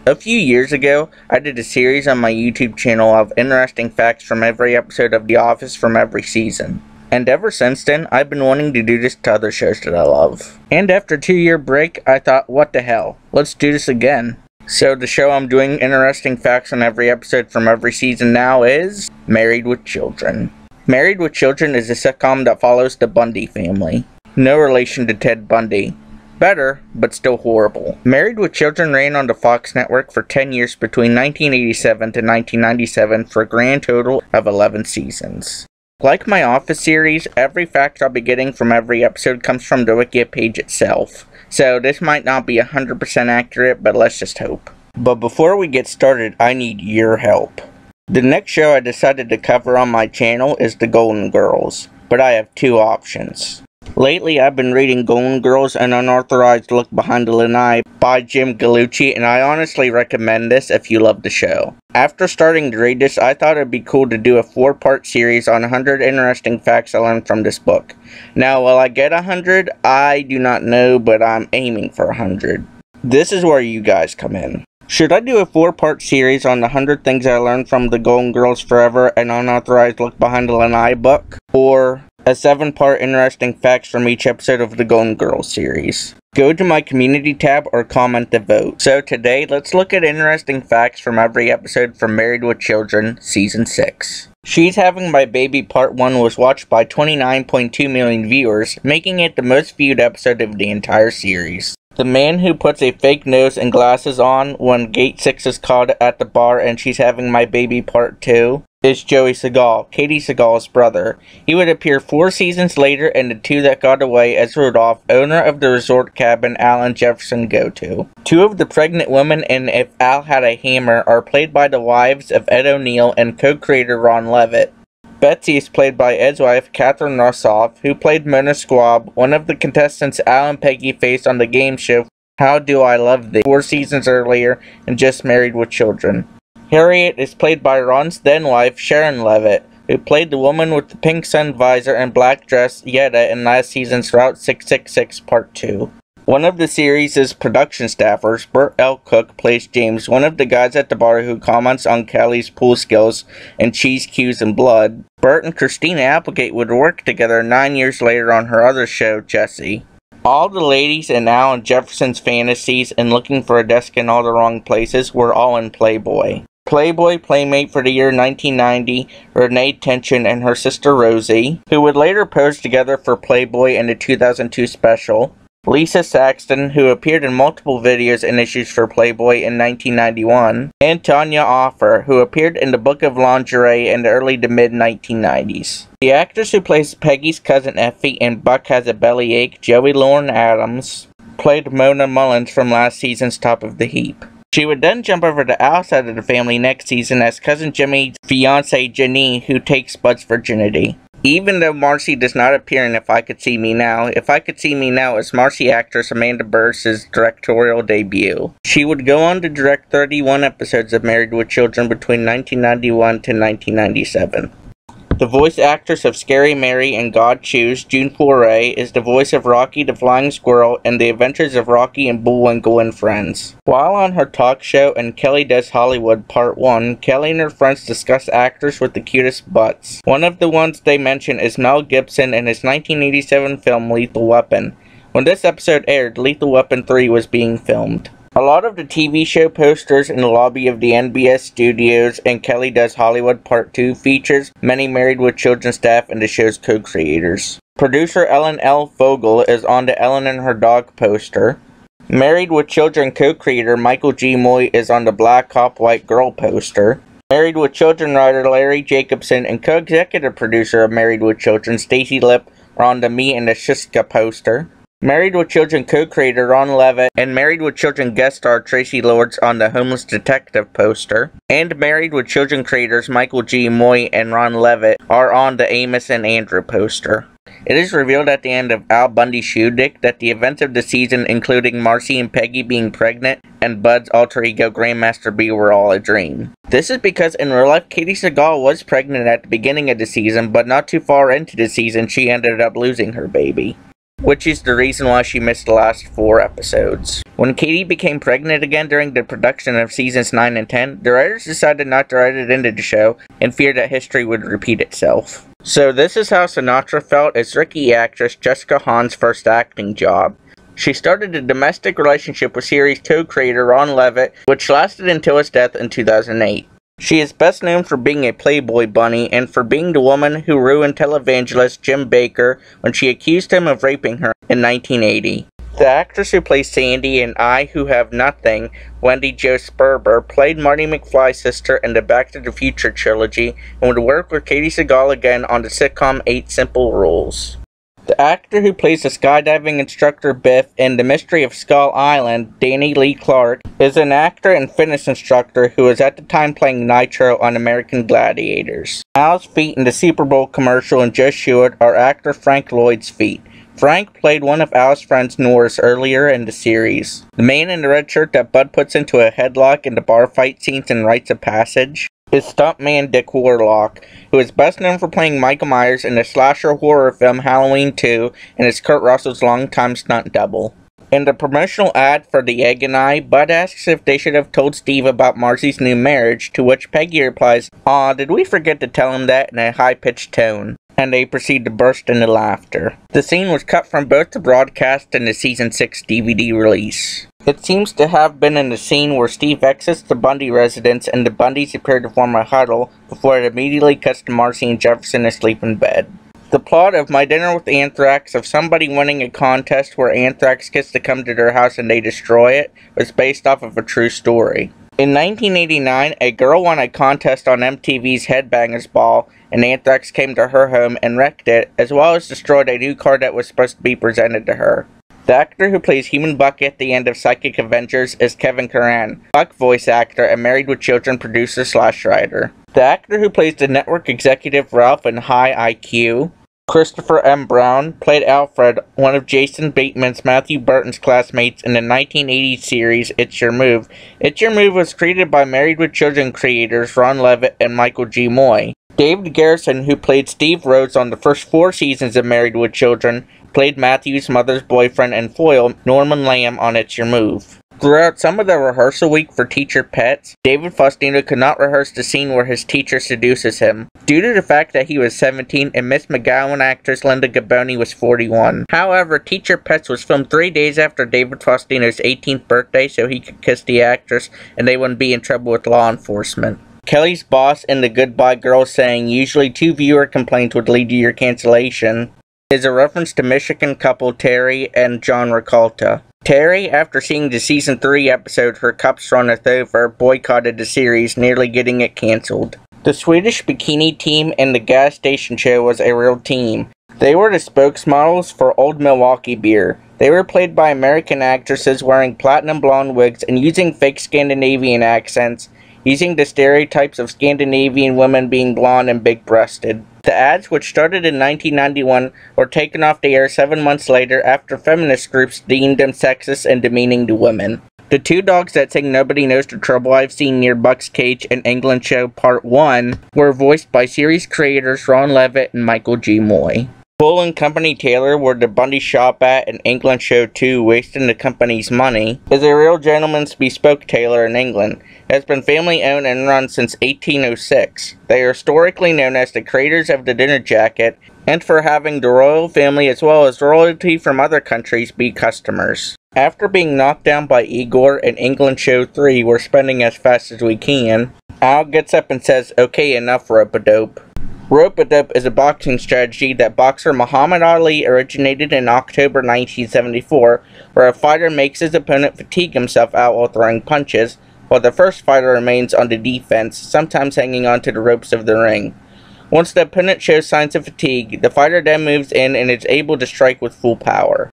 A few years ago, I did a series on my YouTube channel of interesting facts from every episode of The Office from every season. And ever since then, I've been wanting to do this to other shows that I love. And after a 2-year break, I thought, what the hell, let's do this again. So the show I'm doing interesting facts on every episode from every season now is Married with Children. Married with Children is a sitcom that follows the Bundy family. No relation to Ted Bundy. Better, but still horrible. Married with Children ran on the Fox network for 10 years between 1987 to 1997 for a grand total of 11 seasons. Like my Office series, every fact I'll be getting from every episode comes from the Wiki page itself. So this might not be 100% accurate, but let's just hope. But before we get started, I need your help. The next show I decided to cover on my channel is The Golden Girls, but I have two options. Lately, I've been reading Golden Girls: An Unauthorized Look Behind the Lanai by Jim Gallucci, and I honestly recommend this if you love the show. After starting to read this, I thought it'd be cool to do a 4-part series on 100 interesting facts I learned from this book. Now, will I get 100? I do not know, but I'm aiming for 100. This is where you guys come in. Should I do a 4-part series on the 100 things I learned from the Golden Girls Forever: An Unauthorized Look Behind the Lanai book? Or a 7-part interesting facts from each episode of the Golden Girls series? Go to my community tab or comment to vote. So today, let's look at interesting facts from every episode from Married with Children, Season 6. She's Having My Baby Part 1 was watched by 29.2 million viewers, making it the most viewed episode of the entire series. The man who puts a fake nose and glasses on when Gate 6 is called at the bar and She's Having My Baby Part 2 is Joey Segal, Katie Segal's brother. He would appear 4 seasons later in The Two That Got Away as Rudolph, owner of the resort cabin Al and Jefferson go to. 2 of the pregnant women in If Al Had a Hammer are played by the wives of Ed O'Neill and co-creator Ron Levitt. Betsy is played by Ed's wife, Catherine Rossoff, who played Mona Squab, one of the contestants Al and Peggy faced on the game show How Do I Love Thee 4 seasons earlier and Just Married with Children. Harriet is played by Ron's then-wife, Sharon Levitt, who played the woman with the pink sun visor and black dress, Yetta, in last season's Route 666 Part 2. One of the series' production staffers, Burt L. Cook, plays James, one of the guys at the bar who comments on Kelly's pool skills and cheese cues and blood. Burt and Christina Applegate would work together 9 years later on her other show, Jessie. All the ladies in Al and Jefferson's fantasies and looking for a desk in all the wrong places were all in Playboy. Playboy Playmate for the year 1990, Renee Tension and her sister Rosie, who would later pose together for Playboy in the 2002 special. Lisa Saxton, who appeared in multiple videos and issues for Playboy in 1991. And Tanya Offer, who appeared in the Book of Lingerie in the early to mid-1990s. The actress who plays Peggy's cousin Effie in Buck Has a Bellyache, Joey Lauren Adams, played Mona Mullins from last season's Top of the Heap. She would then jump over to Al's side of the family next season as Cousin Jimmy's fiancée Jenny, who takes Bud's virginity. Even though Marcy does not appear in If I Could See Me Now, If I Could See Me Now is Marcy actress Amanda Burr's directorial debut. She would go on to direct 31 episodes of Married with Children between 1991 to 1997. The voice actress of Scary Mary and God Choose, June Foray, is the voice of Rocky the Flying Squirrel in The Adventures of Rocky and Bullwinkle and Friends. While on her talk show and Kelly Does Hollywood Part 1, Kelly and her friends discuss actors with the cutest butts. One of the ones they mention is Mel Gibson in his 1987 film Lethal Weapon. When this episode aired, Lethal Weapon 3 was being filmed. A lot of the TV show posters in the lobby of the NBS studios and Kelly Does Hollywood Part 2 features many Married with Children staff and the show's co-creators. Producer Ellen L. Vogel is on the Ellen and Her Dog poster. Married with Children co-creator Michael G. Moy is on the Black Cop White Girl poster. Married with Children writer Larry Jacobson and co-executive producer of Married with Children Stacy Lipp are on the Me and the Shiska poster. Married with Children co-creator Ron Levitt and Married with Children guest star Tracy Lords on the Homeless Detective poster. And Married with Children creators Michael G. Moy and Ron Levitt are on the Amos and Andrew poster. It is revealed at the end of Al Bundy's Shudik that the events of the season, including Marcy and Peggy being pregnant and Bud's alter ego Grandmaster B, were all a dream. This is because in real life, Katie Segal was pregnant at the beginning of the season, but not too far into the season she ended up losing her baby. which is the reason why she missed the last 4 episodes. When Katie became pregnant again during the production of seasons 9 and 10, the writers decided not to write it into the show and feared that history would repeat itself. So this is how Sinatra felt as Ricki actress Jessica Hahn's first acting job. She started a domestic relationship with series co-creator Ron Levitt, which lasted until his death in 2008. She is best known for being a Playboy bunny and for being the woman who ruined televangelist Jim Bakker when she accused him of raping her in 1980. The actress who plays Sandy in I Who Have Nothing, Wendy Jo Sperber, played Marty McFly's sister in the Back to the Future trilogy and would work with Katie Sagal again on the sitcom 8 Simple Rules. The actor who plays the skydiving instructor Biff in The Mystery of Skull Island, Danny Lee Clark, is an actor and fitness instructor who was at the time playing Nitro on American Gladiators. Al's feet in the Super Bowl commercial and Just Shoot are actor Frank Lloyd's feet. Frank played one of Al's friends Norris earlier in the series. The man in the red shirt that Bud puts into a headlock in the bar fight scenes and Rites of Passage is stuntman Dick Warlock, who is best known for playing Michael Myers in the slasher horror film Halloween 2 and is Kurt Russell's longtime stunt double. In the promotional ad for The Egg and I, Bud asks if they should have told Steve about Marcy's new marriage, to which Peggy replies, "Aw, did we forget to tell him that?" in a high-pitched tone, and they proceed to burst into laughter. The scene was cut from both the broadcast and the Season 6 DVD release. It seems to have been in the scene where Steve exits the Bundy residence and the Bundys appear to form a huddle before it immediately cuts to Marcy and Jefferson asleep in bed. The plot of My Dinner with Anthrax, of somebody winning a contest where Anthrax gets to come to their house and they destroy it, was based off of a true story. In 1989, a girl won a contest on MTV's Headbangers Ball, and Anthrax came to her home and wrecked it, as well as destroyed a new car that was supposed to be presented to her. The actor who plays Human Buck at the end of Psychic Avengers is Kevin Curran, Buck voice actor and Married with Children producer/writer. The actor who plays the network executive Ralph in High IQ, Christopher M. Brown, played Alfred, one of Jason Bateman's Matthew Burton's classmates in the 1980s series It's Your Move. It's Your Move was created by Married with Children creators Ron Levitt and Michael G. Moy. David Garrison, who played Steve Rhodes on the first 4 seasons of Married with Children, played Matthew's mother's boyfriend and foil, Norman Lamb, on It's Your Move. Throughout some of the rehearsal week for Teacher Pets, David Faustino could not rehearse the scene where his teacher seduces him, due to the fact that he was 17 and Miss McGowan actress Linda Gaboni was 41. However, Teacher Pets was filmed 3 days after David Faustino's 18th birthday so he could kiss the actress and they wouldn't be in trouble with law enforcement. Kelly's boss in The Goodbye Girl saying usually 2 viewer complaints would lead to your cancellation is a reference to Michigan couple Terry and John Ricolta. Terry, after seeing the season 3 episode Her Cups Runneth Over, boycotted the series, nearly getting it cancelled. The Swedish bikini team in the gas station show was a real team. They were the spokesmodels for Old Milwaukee beer. They were played by American actresses wearing platinum blonde wigs and using fake Scandinavian accents, using the stereotypes of Scandinavian women being blonde and big-breasted. The ads, which started in 1991, were taken off the air 7 months later after feminist groups deemed them sexist and demeaning to women. The 2 dogs that sing Nobody Knows the Trouble I've Seen Near Buck's Cage in England Show Part 1 were voiced by series creators Ron Levitt and Michael G. Moy. Bull and Company Taylor, where the Bundy shop at in England Show 2, wasting the company's money, is a real gentleman's bespoke tailor in England. It has been family owned and run since 1806. They are historically known as the creators of the dinner jacket, and for having the royal family as well as royalty from other countries be customers. After being knocked down by Igor in England Show 3, we're spending as fast as we can, Al gets up and says, "Okay, enough, rope-a-dope." Rope-a-dope is a boxing strategy that boxer Muhammad Ali originated in October 1974, where a fighter makes his opponent fatigue himself out while throwing punches, while the first fighter remains on the defense, sometimes hanging onto the ropes of the ring. Once the opponent shows signs of fatigue, the fighter then moves in and is able to strike with full power.